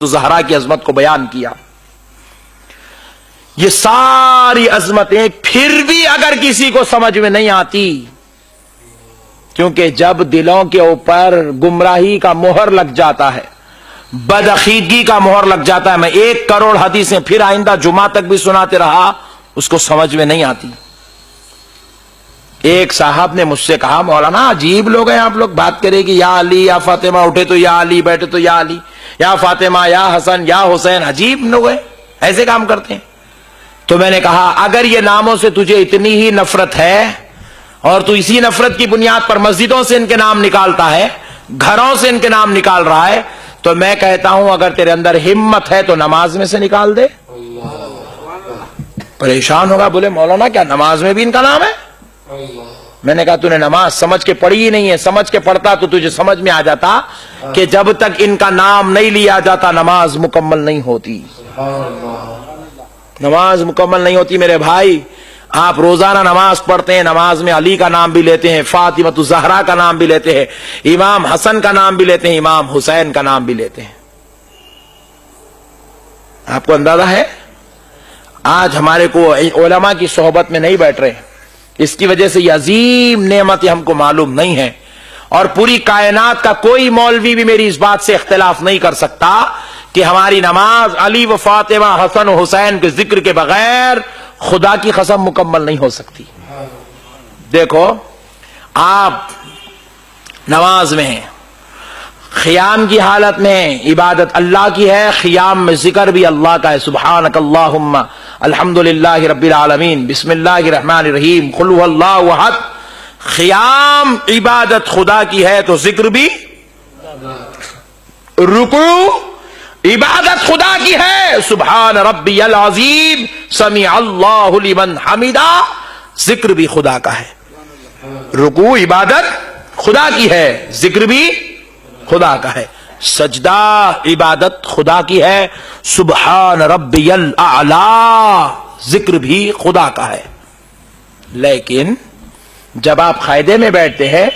زہرا کی عظمت کو بیان کیا. یہ ساری عظمتیں پھر بھی اگر کسی کو سمجھ میں نہیں آتی، کیونکہ جب دلوں کے اوپر گمراہی کا مہر لگ جاتا ہے، بدعقیدگی کا مہر لگ جاتا ہے، میں 1 کروڑ حدیثیں پھر آئندہ جمعہ تک بھی سناتے رہا، اس کو سمجھ میں نہیں آتی. ایک صاحب نے مجھ سے کہا، مولانا عجیب لوگ ہیں آپ لوگ، بات کرے کہ یا علی یا فاطمہ، اٹھے تو یا علی، بیٹھے تو یا علی، یا فاطمہ یا حسن یا حسین، عجیب لوگ ہیں، ایسے کام کرتے ہیں. تو میں نے کہا اگر یہ ناموں سے تجھے اتنی ہی نفرت ہے اور تو اسی نفرت کی بنیاد پر مسجدوں سے ان کے نام نکالتا ہے، گھروں سے ان کے نام نکال رہا ہے، تو میں کہتا ہوں اگر تیرے اندر ہمت ہے تو نماز میں سے نکال دے. پریشان ہوگا، بولے مولانا کیا نماز میں بھی ان کا نام ہے؟ میں نے کہا تو نے نماز سمجھ کے پڑھی ہی نہیں ہے، سمجھ کے پڑھتا تو تجھے سمجھ میں آ جاتا کہ جب تک ان کا نام نہیں لیا جاتا نماز مکمل نہیں ہوتی. نماز مکمل نہیں ہوتی میرے بھائی. آپ روزانہ نماز پڑھتے ہیں، نماز میں علی کا نام بھی لیتے ہیں، فاطمہ الزہرا کا نام بھی لیتے ہیں، امام حسن کا نام بھی لیتے ہیں، امام حسین کا نام بھی لیتے ہیں. آپ کو اندازہ ہے آج ہمارے کو علماء کی صحبت میں نہیں بیٹھ رہے، اس کی وجہ سے یہ عظیم نعمت ہم کو معلوم نہیں ہے. اور پوری کائنات کا کوئی مولوی بھی میری اس بات سے اختلاف نہیں کر سکتا کہ ہماری نماز علی و فاطمہ حسن و حسین کے ذکر کے بغیر خدا کی قسم مکمل نہیں ہو سکتی. دیکھو آپ نماز میں ہیں، قیام کی حالت میں عبادت اللہ کی ہے، قیام میں ذکر بھی اللہ کا ہے. سبحانک اللہم الحمدللہ رب العالمین بسم اللہ الرحمن الرحیم قل هو اللہ احد. قیام عبادت خدا کی ہے تو ذکر بھی، رکوع عبادت خدا کی ہے، سبحان ربی العظیم سمیع اللہ لمن حمدہ ذکر بھی خدا کا ہے. رکوع عبادت خدا کی ہے، ذکر بھی خدا کا ہے. سجدہ عبادت خدا کی ہے، سبحان ربی الاعلی ذکر بھی خدا کا ہے. لیکن جب آپ قاعدے میں بیٹھتے ہیں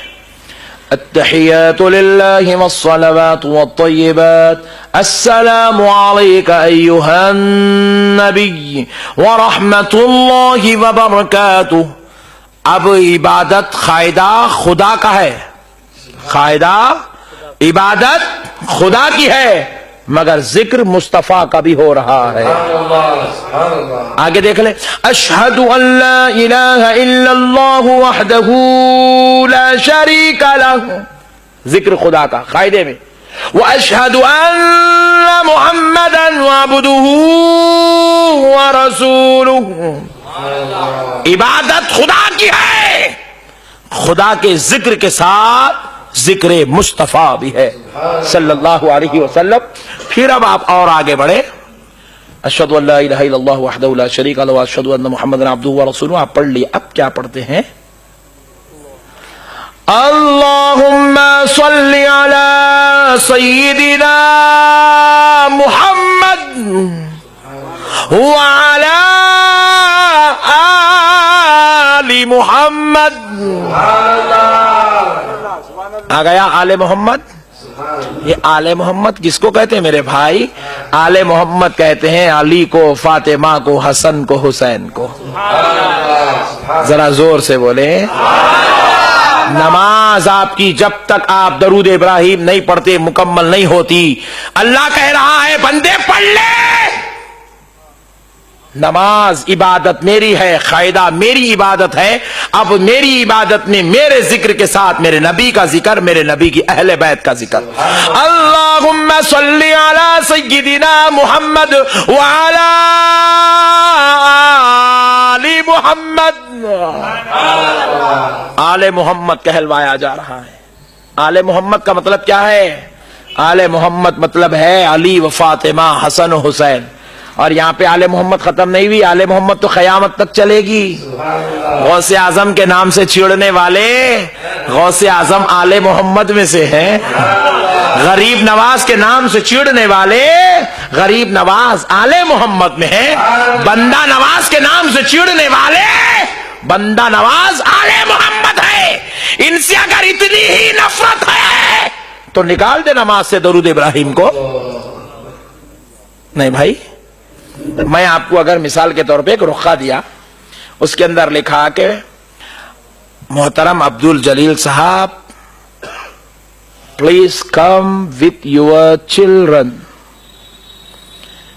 التحیات للہ والصلوات والطیبات السلام علیک ایہا النبی ورحمت اللہ وبرکاتہ، اب عبادت قاعدہ خدا کا ہے، قاعدہ عبادت خدا کی ہے، مگر ذکر مصطفیٰ کا بھی ہو رہا ہے. آگے دیکھ لیں، اشہد ان لا الہ الا اللہ وحدہ لا شریک لہ، ذکر خدا کا قاعدے میں. واشہد ان محمدا عبدہ ورسولہ، عبادت خدا کی ہے، خدا کے ذکر کے ساتھ ذکر مصطفیٰ بھی ہے صلی اللہ علیہ وسلم. پھر اب آپ اور آگے بڑھے، اشہد ان لا الہ الا اللہ وحدہ لا شریک لہ واشہد ان محمدا عبدہ ورسولہ. آپ پڑھ لیے. اب کیا پڑھتے ہیں؟ اللہم صلی علی سیدنا محمد وعلی آل محمد. آ گیا آل محمد. یہ آل محمد کس کو کہتے ہیں میرے بھائی؟ آل محمد کہتے ہیں علی کو، فاطمہ کو، حسن کو، حسین کو. ذرا زور سے بولے. نماز آپ کی جب تک آپ درود ابراہیم نہیں پڑھتے مکمل نہیں ہوتی. اللہ کہہ رہا ہے بندے پڑھ لے. نماز عبادت میری ہے، قاعدہ میری عبادت ہے. اب میری عبادت میں میرے ذکر کے ساتھ میرے نبی کا ذکر، میرے نبی کی اہل بیت کا ذکر. اللہم صلی علی سیدنا محمد وعلی آل محمد. آل محمد کہلوایا جا رہا ہے. آل محمد کا مطلب کیا ہے؟ آل محمد مطلب ہے علی و فاطمہ حسن و حسین. اور یہاں پہ آل محمد ختم نہیں ہوئی، آل محمد تو قیامت تک چلے گی. غوث اعظم کے نام سے چھیڑنے والے غوث اعظم آل محمد میں سے ہیں. غریب نواز کے نام سے چھیڑنے والے غریب نواز آل محمد میں ہیں. بندہ نواز کے نام سے چھیڑنے والے بندہ نواز آل محمد ہے. ان سے اگر اتنی ہی نفرت ہے تو نکال دے نماز سے درود ابراہیم کو. نہیں بھائی، میں آپ کو اگر مثال کے طور پہ ایک رخہ دیا، اس کے اندر لکھا کہ محترم عبد الجلیل صاحب please come with your children.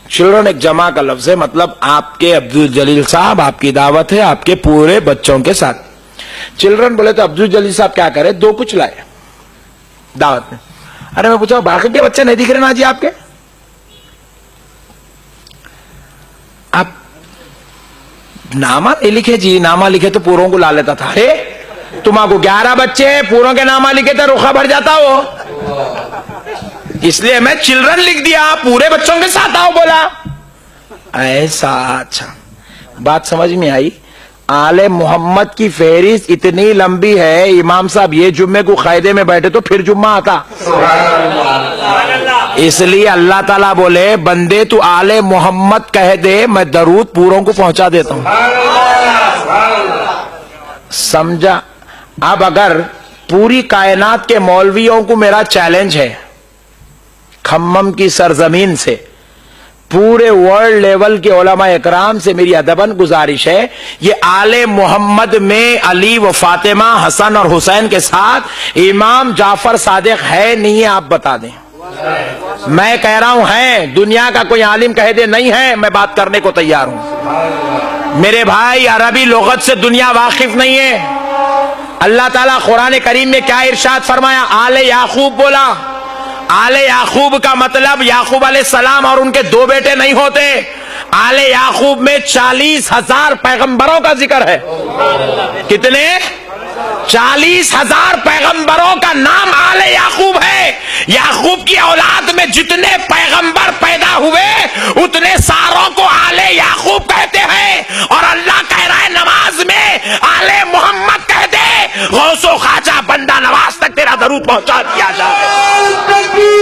Children ایک جمع کا لفظ ہے، مطلب آپ کے عبد الجلیل صاحب، آپ کی دعوت ہے آپ کے پورے بچوں کے ساتھ. چلڈرن بولے تو عبد الجلیل صاحب کیا کرے؟ 2 کچھ لائے دعوت میں. ارے میں پوچھا باقی کے بچے نہیں دکھ رہے نا جی آپ کے؟ آپ نامہ نہیں لکھے جی، نامہ لکھے تو پوروں کو لا لیتا تھا. تمہارے کو 11 بچے پوروں کے نامہ لکھے تھے، رخا بھر جاتا ہو. اس لیے میں چلڈرن لکھ دیا، پورے بچوں کے ساتھ آؤ بولا. ایسا؟ اچھا بات سمجھ میں آئی. آل محمد کی فہرست اتنی لمبی ہے، امام صاحب یہ جمعے کو قاعدے میں بیٹھے تو پھر جمعہ آتا. اس لیے اللہ تعالیٰ بولے بندے تو آل محمد کہہ دے، میں درود پوروں کو پہنچا دیتا ہوں. سمجھا؟ اب اگر پوری کائنات کے مولویوں کو میرا چیلنج ہے، کھمم کی سرزمین سے پورے ورلڈ لیول کے علماء اکرام سے میری ادباً گزارش ہے، یہ آل محمد میں علی و فاطمہ، حسن اور حسین کے ساتھ امام جعفر صادق ہے نہیں ہے؟ آپ بتا دیں. میں کہہ رہا ہوں ہے، دنیا کا کوئی عالم کہہ دے نہیں ہے، میں بات کرنے کو تیار ہوں. میرے بھائی عربی لغت سے دنیا واقف نہیں ہے. اللہ تعالیٰ قرآن کریم میں کیا ارشاد فرمایا؟ آل یعقوب بولا. آل یعقوب کا مطلب یعقوب علیہ السلام اور ان کے 2 بیٹے نہیں ہوتے. آل یعقوب میں 40,000 پیغمبروں کا ذکر ہے. کتنے؟ 40,000 پیغمبروں کا نام آل یعقوب ہے. یعقوب کی اولاد میں جتنے پیغمبر پیدا ہوئے اتنے ساروں کو آل یعقوب کہتے ہیں. اور اللہ کہہ رہا ہے نماز میں آل محمد کہہ دے، غوث و خواجہ بندہ نواز تک تیرا درود پہنچا دیا جائے.